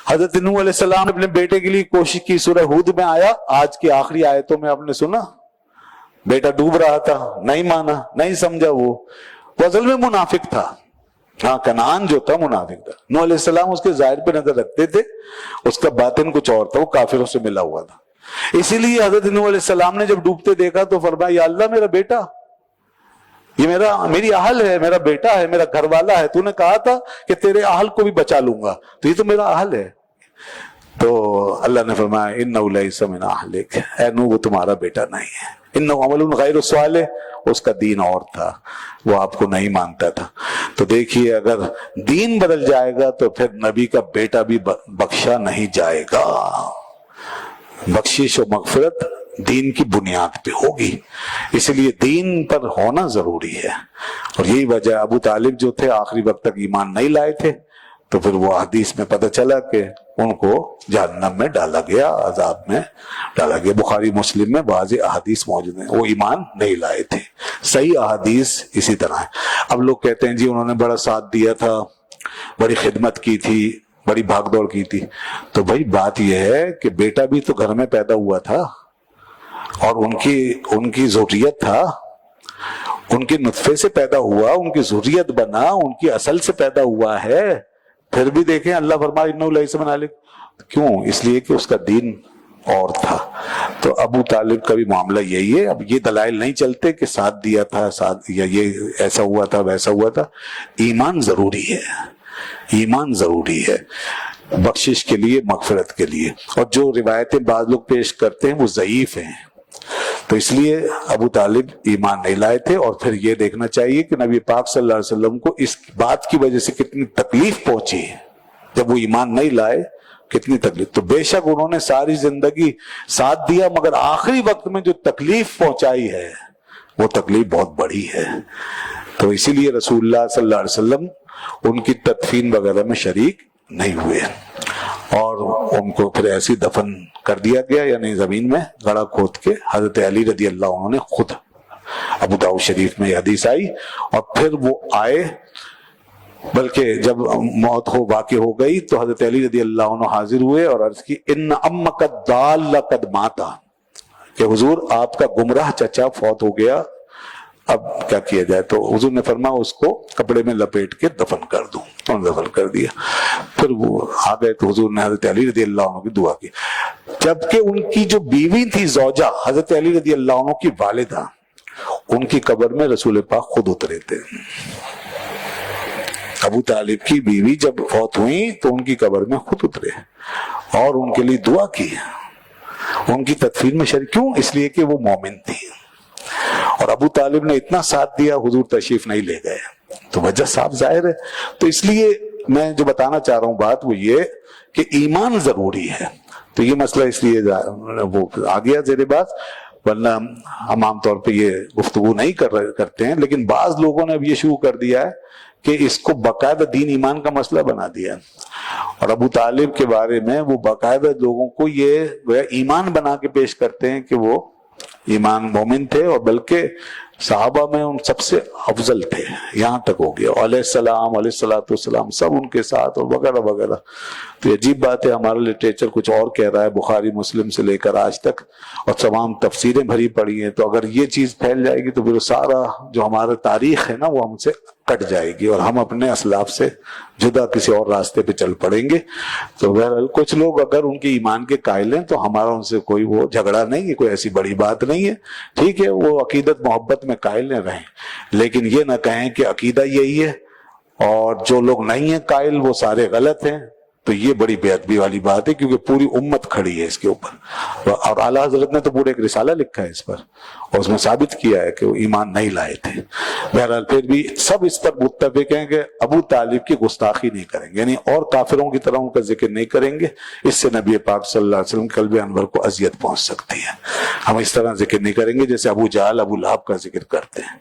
حضرت نوح علیہ السلام نے اپنے بیٹے کے لیے کوشش کی، سورہ ہود میں آیا، آج کی آخری آیتوں میں آپ نے سنا، بیٹا ڈوب رہا تھا، نہیں مانا، نہیں سمجھا، وہ اصل میں منافق تھا۔ ہاں، کنعان جو تھا منافق تھا۔ نوح علیہ السلام اس کے ظاہر پہ نظر رکھتے تھے، اس کا باطن کچھ اور تھا، وہ کافروں سے ملا ہوا تھا۔ اسی لیے حضرت نوح علیہ السلام نے جب ڈوبتے دیکھا تو فرمایا یا اللہ میرا بیٹا، یہ میری اہل ہے، میرا بیٹا ہے، میرا گھر والا ہے، تو نے کہا تھا کہ تیرے اہل کو بھی بچا لوں گا، تو یہ تو میرا اہل ہے۔ تو اللہ نے فرمایا انہ لیس من اہلک، اے نوح وہ تمہارا بیٹا نہیں ہے، انہ عمل غیر صالح، اس کا دین اور تھا، وہ آپ کو نہیں مانتا تھا۔ تو دیکھیے اگر دین بدل جائے گا تو پھر نبی کا بیٹا بھی بخشا نہیں جائے گا۔ بخشش و مغفرت دین کی بنیاد پہ ہوگی، اس لیے دین پر ہونا ضروری ہے۔ اور یہی وجہ ابو طالب جو تھے آخری وقت تک ایمان نہیں لائے تھے، تو پھر وہ حدیث میں پتہ چلا کہ ان کو جہنم میں ڈالا گیا، عذاب میں ڈالا گیا۔ بخاری مسلم میں واضح احادیث موجود ہیں، وہ ایمان نہیں لائے تھے۔ صحیح احادیث اسی طرح ہے۔ اب لوگ کہتے ہیں جی انہوں نے بڑا ساتھ دیا تھا، بڑی خدمت کی تھی، بڑی بھاگ دوڑ کی تھی، تو بھائی بات یہ ہے کہ بیٹا بھی تو گھر میں پیدا ہوا تھا، اور ان کی ذریت تھا، ان کے نطفے سے پیدا ہوا، ان کی ذریت بنا، ان کی اصل سے پیدا ہوا ہے۔ پھر بھی دیکھیں اللہ فرمائے انہ لیس من اہلک، کیوں؟ اس لیے کہ اس کا دین اور تھا۔ تو ابو طالب کا بھی معاملہ یہی ہے۔ اب یہ دلائل نہیں چلتے کہ ساتھ دیا تھا، ساتھ یا یہ ایسا ہوا تھا ویسا ہوا تھا۔ ایمان ضروری ہے، ایمان ضروری ہے بخشش کے لیے، مغفرت کے لیے۔ اور جو روایتیں بعض لوگ پیش کرتے ہیں وہ ضعیف ہیں، تو اس لیے ابو طالب ایمان نہیں لائے تھے۔ اور پھر یہ دیکھنا چاہیے کہ نبی پاک صلی اللہ علیہ وسلم کو اس بات کی وجہ سے کتنی تکلیف پہنچی، جب وہ ایمان نہیں لائے کتنی تکلیف۔ تو بے شک انہوں نے ساری زندگی ساتھ دیا، مگر آخری وقت میں جو تکلیف پہنچائی ہے وہ تکلیف بہت بڑی ہے۔ تو اسی لیے رسول اللہ صلی اللہ علیہ وسلم ان کی تدفین وغیرہ میں شریک نہیں ہوئے، اور ان کو پھر ایسی دفن کر دیا گیا، یعنی زمین میں گڑھا کھود کے۔ حضرت علی رضی اللہ عنہ نے خود، ابو داؤد شریف میں یہ حدیث آئی، اور پھر وہ آئے، بلکہ جب موت واقع ہو گئی تو حضرت علی رضی اللہ عنہ حاضر ہوئے اور عرض کی ان امک الضال قد ماتا، کہ حضور آپ کا گمراہ چچا فوت ہو گیا، اب کیا کیا جائے؟ تو حضور نے فرمایا اس کو کپڑے میں لپیٹ کے دفن کر دوں، اور دفن کر دیا۔ پھر وہ آ گئے تو حضور نے حضرت علی رضی اللہ عنہ کی دعا کی، جبکہ ان کی جو بیوی تھی زوجہ حضرت علی رضی اللہ عنہ کی والدہ، ان کی قبر میں رسول پاک خود اترے تھے۔ ابو طالب کی بیوی جب فوت ہوئی تو ان کی قبر میں خود اترے اور ان کے لیے دعا کی، ان کی تدفین میں شریک۔ کیوں؟ اس لیے کہ وہ مومن تھی، اور ابو طالب نے اتنا ساتھ دیا، حضور تشریف نہیں لے گئے، تو وجہ صاف ظاہر ہے۔ تو اس لیے میں جو بتانا چاہ رہا ہوں بات وہ یہ کہ ایمان ضروری ہے۔ تو یہ مسئلہ اس لیے وہ آ گیا زیر بات، ورنہ ہم عام طور پہ یہ گفتگو نہیں کرتے ہیں، لیکن بعض لوگوں نے اب یہ شروع کر دیا ہے کہ اس کو باقاعدہ دین ایمان کا مسئلہ بنا دیا، اور ابو طالب کے بارے میں وہ باقاعدہ لوگوں کو یہ ایمان بنا کے پیش کرتے ہیں کہ وہ ایمان مومن تھے، اور بلکہ صحابہ میں ان سب سے افضل تھے، یہاں تک ہو گیا علیہ السلام، علیہ الصلوۃ والسلام، سب ان کے ساتھ، اور وغیرہ وغیرہ۔ تو یہ عجیب بات ہے، ہمارا لٹریچر کچھ اور کہہ رہا ہے، بخاری مسلم سے لے کر آج تک، اور تمام تفسیریں بھری پڑی ہیں۔ تو اگر یہ چیز پھیل جائے گی تو پھر سارا جو ہمارا تاریخ ہے نا وہ ہم سے کٹ جائے گی، اور ہم اپنے اسلاف سے جدا کسی اور راستے پہ چل پڑیں گے۔ تو بہرحال کچھ لوگ اگر ان کے ایمان کے قائل ہیں تو ہمارا ان سے کوئی وہ جھگڑا نہیں ہے، کوئی ایسی بڑی بات نہیں ہے، ٹھیک ہے، وہ عقیدت محبت میں قائل نہ رہیں، لیکن یہ نہ کہیں کہ عقیدہ یہی ہے اور جو لوگ نہیں ہیں قائل وہ سارے غلط ہیں۔ تو یہ بڑی بے ادبی والی بات ہے، کیونکہ پوری امت کھڑی ہے اس کے اوپر، اور اعلیٰ حضرت نے تو پورے ایک رسالہ لکھا ہے اس پر، اور اس میں ثابت کیا ہے کہ وہ ایمان نہیں لائے تھے۔ بہرحال پھر بھی سب اس پر متفق ہیں کہ ابو طالب کی گستاخی نہیں کریں گے، یعنی اور کافروں کی طرح ان کا ذکر نہیں کریں گے، اس سے نبی پاک صلی اللہ علیہ وسلم قلب انور کو اذیت پہنچ سکتی ہے۔ ہم اس طرح ذکر نہیں کریں گے جیسے ابو جہل، ابو لہب کا ذکر کرتے ہیں۔